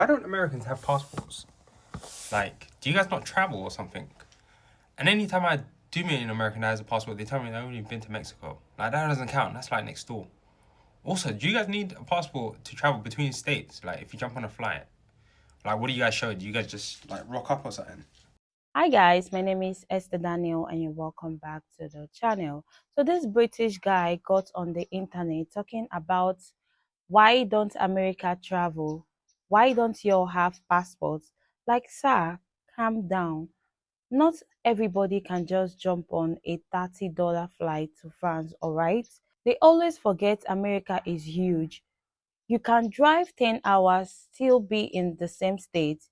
Why don't Americans have passports? Like, do you guys not travel or something? And anytime I do meet an American that has a passport, they tell me they've only been to Mexico. Like, that doesn't count. That's like next door. Also, do you guys need a passport to travel between states? Like, if you jump on a flight, like, what do you guys show? Do you guys just like rock up or something? Hi guys, my name is Esther Daniel and you're welcome back to the channel. So this British guy got on the internet talking about why don't America travel? Why don't you all have passports? Like, sir, calm down. Not everybody can just jump on a $30 flight to France, all right? They always forget America is huge. You can drive 10 hours, still be in the same state.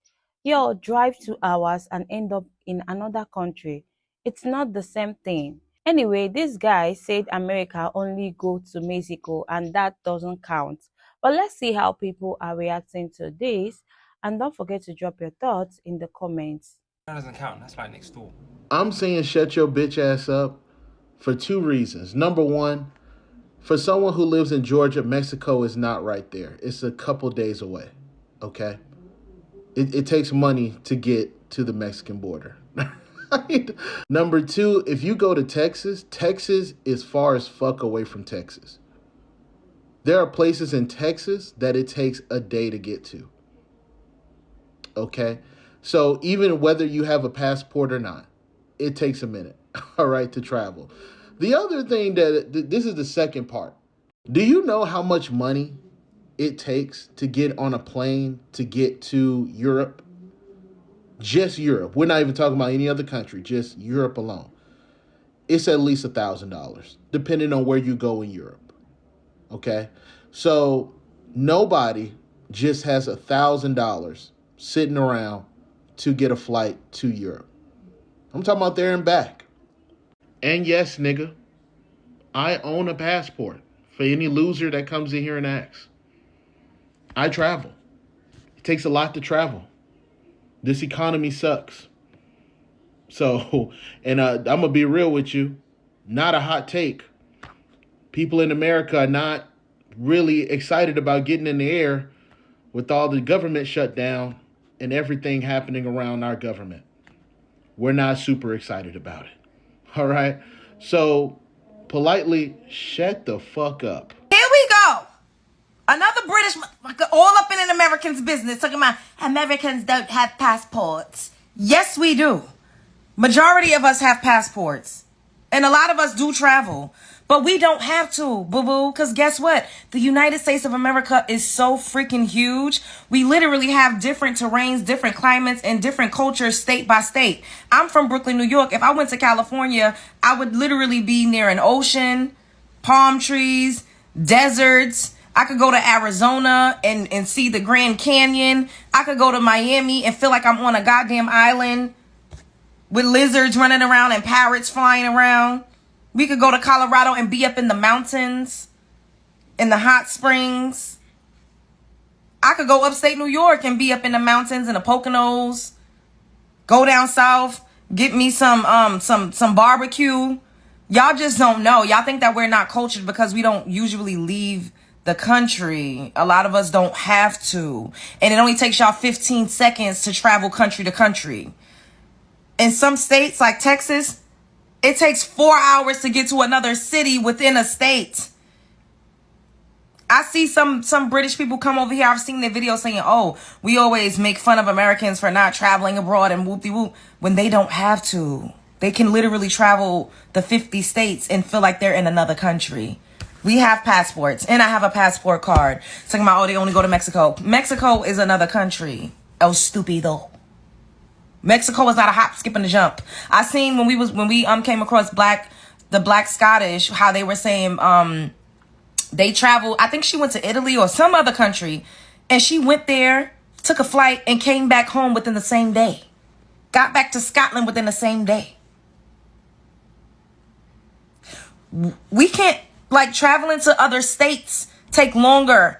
You'll drive 2 hours and end up in another country. It's not the same thing. Anyway, this guy said America only go to Mexico and that doesn't count. But let's see how people are reacting to this. And don't forget to drop your thoughts in the comments. That doesn't count. That's like next door. I'm saying shut your bitch ass up for two reasons. Number one, for someone who lives in Georgia, Mexico is not right there. It's a couple days away. Okay? It takes money to get to the Mexican border. Number two, if you go to Texas, Texas is far as fuck away from Texas. There are places in Texas that it takes a day to get to. Okay? So even whether you have a passport or not, it takes a minute, all right, to travel. The other thing this is the second part. Do you know how much money it takes to get on a plane to get to Europe? Just Europe. We're not even talking about any other country, just Europe alone. It's at least $1,000, depending on where you go in Europe. Okay? So nobody just has $1,000 sitting around to get a flight to Europe. I'm talking about there and back. And yes, nigga, I own a passport for any loser that comes in here and asks. I travel. It takes a lot to travel. This economy sucks. So, and I'm going to be real with you, not a hot take. People in America are not really excited about getting in the air with all the government shut down and everything happening around our government. We're not super excited about it. All right? So, politely, shut the fuck up. Here we go. Another British all up in an American's business talking about Americans don't have passports. Yes, we do. Majority of us have passports. And a lot of us do travel. But we don't have to, boo-boo, because guess what? The United States of America is so freaking huge. We literally have different terrains, different climates, and different cultures state by state. I'm from Brooklyn, New York. If I went to California, I would literally be near an ocean, palm trees, deserts. I could go to Arizona and see the Grand Canyon. I could go to Miami and feel like I'm on a goddamn island with lizards running around and parrots flying around. We could go to Colorado and be up in the mountains, in the hot springs. I could go upstate New York and be up in the mountains in the Poconos. Go down south, get me some barbecue. Y'all just don't know. Y'all think that we're not cultured because we don't usually leave the country. A lot of us don't have to. And it only takes y'all 15 seconds to travel country to country. In some states like Texas, it takes 4 hours to get to another city within a state. I see some British people come over here. I've seen their videos saying, oh, we always make fun of Americans for not traveling abroad and whoop-de-whoop, when they don't have to. They can literally travel the 50 states and feel like they're in another country. We have passports, and I have a passport card. Talking about, oh, they only go to Mexico. Mexico is another country. El stupido. Mexico is not a hop, skip, and a jump. I seen when we came across the black Scottish, how they were saying they traveled. I think she went to Italy or some other country, and she went there, took a flight, and came back home within the same day. Got back to Scotland within the same day. We can't, like, traveling to other states take longer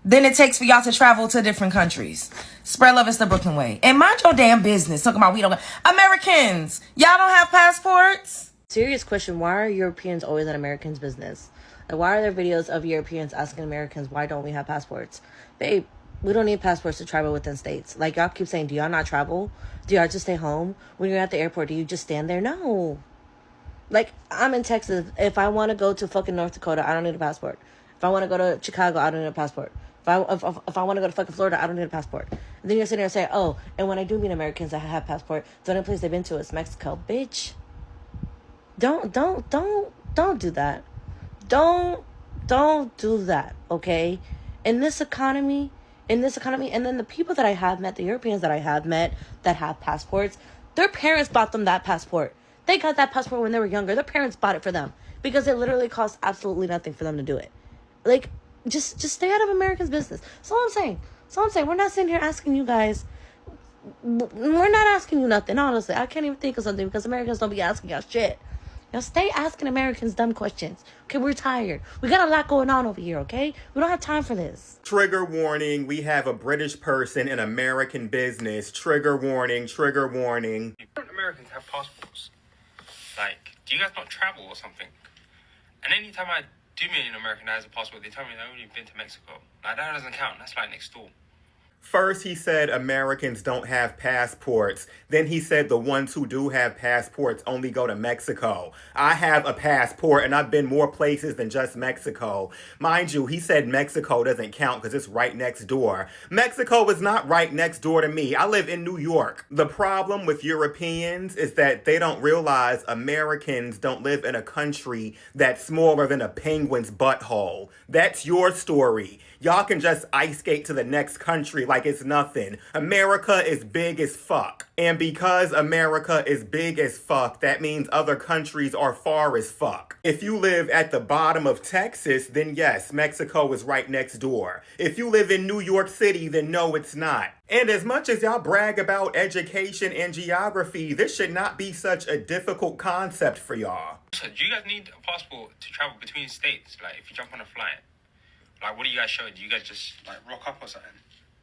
than it takes for y'all to travel to different countries. Spread love is the Brooklyn way. And mind your damn business. Talking about we don't... Americans, y'all don't have passports? Serious question. Why are Europeans always in Americans' business? Like, why are there videos of Europeans asking Americans, why don't we have passports? Babe, We don't need passports to travel within states. Like, y'all keep saying, do y'all not travel? Do y'all just stay home? When you're at the airport, do you just stand there? No. Like, I'm in Texas. If I want to go to fucking North Dakota, I don't need a passport. If I want to go to Chicago, I don't need a passport. If I want to go to fucking Florida, I don't need a passport. And then you're sitting there and say, oh, and when I do meet Americans that have passport, the only place they've been to is Mexico. Bitch. Don't do that. Don't do that, okay? In this economy, and then the people that I have met, the Europeans that I have met that have passports, their parents bought them that passport. They got that passport when they were younger. Their parents bought it for them because it literally costs absolutely nothing for them to do it. Like, just stay out of Americans' business. That's all I'm saying. We're not sitting here asking you guys. We're not asking you nothing, honestly. I can't even think of something because Americans don't be asking y'all shit. Now stay asking Americans dumb questions. Okay, we're tired. We got a lot going on over here, okay? We don't have time for this. Trigger warning, we have a British person in American business. Trigger warning, trigger warning. Different Americans have passports. Like, do you guys not travel or something? And anytime I do meet an American that has a passport, they tell me they've only been to Mexico. Like, that doesn't count. That's like next door. First, he said Americans don't have passports. Then he said the ones who do have passports only go to Mexico. I have a passport and I've been more places than just Mexico. Mind you, he said Mexico doesn't count because it's right next door. Mexico is not right next door to me. I live in New York. The problem with Europeans is that they don't realize Americans don't live in a country that's smaller than a penguin's butthole. That's your story. Y'all can just ice skate to the next country like it's nothing. America is big as fuck. And because America is big as fuck, that means other countries are far as fuck. If you live at the bottom of Texas, then yes, Mexico is right next door. If you live in New York City, then no, it's not. And as much as y'all brag about education and geography, this should not be such a difficult concept for y'all. So do you guys need a passport to travel between states? Like, if you jump on a flight? Like, what do you guys show? Do you guys just, like, rock up or something?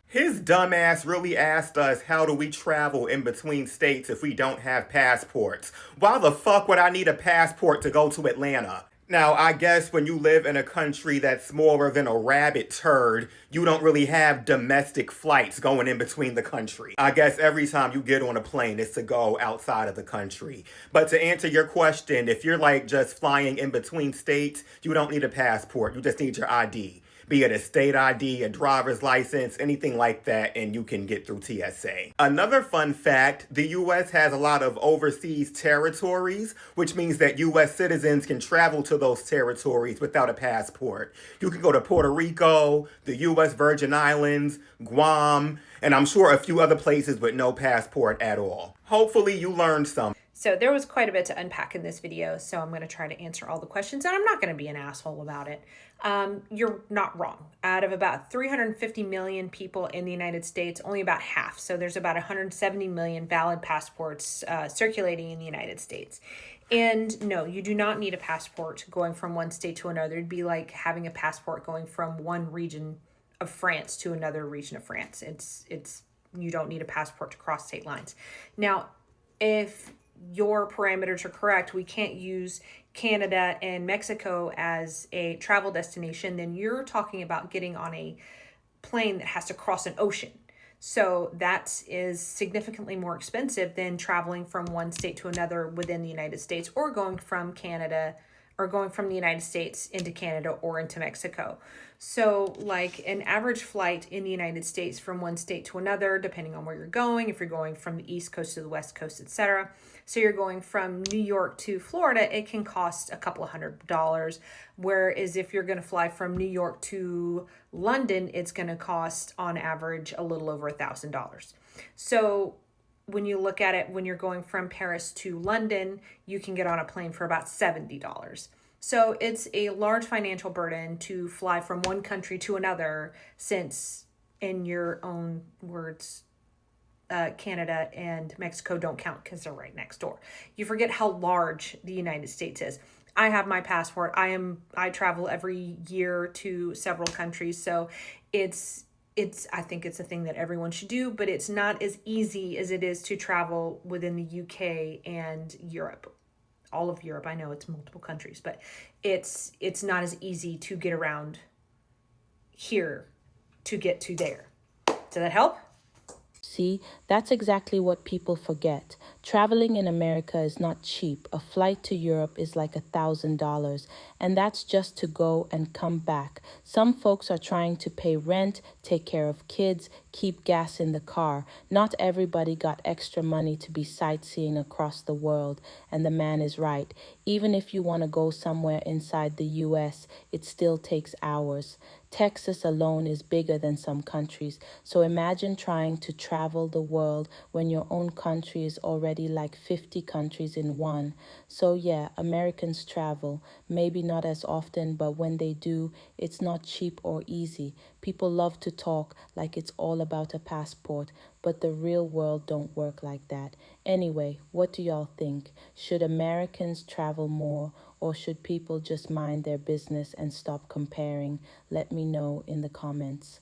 His dumbass really asked us, how do we travel in between states if we don't have passports? Why the fuck would I need a passport to go to Atlanta? Now, I guess when you live in a country that's smaller than a rabbit turd, you don't really have domestic flights going in between the country. I guess every time you get on a plane, it's to go outside of the country. But to answer your question, if you're like just flying in between states, you don't need a passport. You just need your ID. Be it a state ID, a driver's license, anything like that, and you can get through TSA. Another fun fact, the U.S. has a lot of overseas territories, which means that U.S. citizens can travel to those territories without a passport. You can go to Puerto Rico, the U.S. Virgin Islands, Guam, and I'm sure a few other places with no passport at all. Hopefully you learned something. So there was quite a bit to unpack in this video, so I'm going to try to answer all the questions, and I'm not going to be an asshole about it. You're not wrong. Out of about 350 million people in the United States, only about half, so there's about 170 million valid passports circulating in the United States. And no, you do not need a passport going from one state to another. It'd be like having a passport going from one region of France to another region of France. It's you don't need a passport to cross state lines. Now, if your parameters are correct, we can't use Canada and Mexico as a travel destination, then you're talking about getting on a plane that has to cross an ocean. So that is significantly more expensive than traveling from one state to another within the United States, or going from Canada or going from the United States into Canada or into Mexico. So like an average flight in the United States from one state to another, depending on where you're going, if you're going from the East Coast to the West Coast, etc. So you're going from New York to Florida, it can cost a couple of $100. Whereas if you're going to fly from New York to London, it's going to cost on average a little over $1,000. So when you look at it, when you're going from Paris to London, you can get on a plane for about $70. So it's a large financial burden to fly from one country to another, since, in your own words, Canada and Mexico don't count because they're right next door. You forget how large the United States is. I have my passport. I travel every year to several countries, so I think it's a thing that everyone should do, but it's not as easy as it is to travel within the UK and Europe. All of Europe, I know it's multiple countries, but it's not as easy to get around here to get to there. Did that help? See, that's exactly what people forget. Traveling in America is not cheap. A flight to Europe is like $1,000, and that's just to go and come back. Some folks are trying to pay rent, take care of kids, keep gas in the car. Not everybody got extra money to be sightseeing across the world, and the man is right. Even if you want to go somewhere inside the US, it still takes hours. Texas alone is bigger than some countries, so imagine trying to travel the world when your own country is already like 50 countries in one. So yeah, Americans travel, maybe not as often, but when they do, it's not cheap or easy. People love to talk like it's all about a passport, but the real world don't work like that. Anyway, what do y'all think? Should Americans travel more, or should people just mind their business and stop comparing? Let me know in the comments.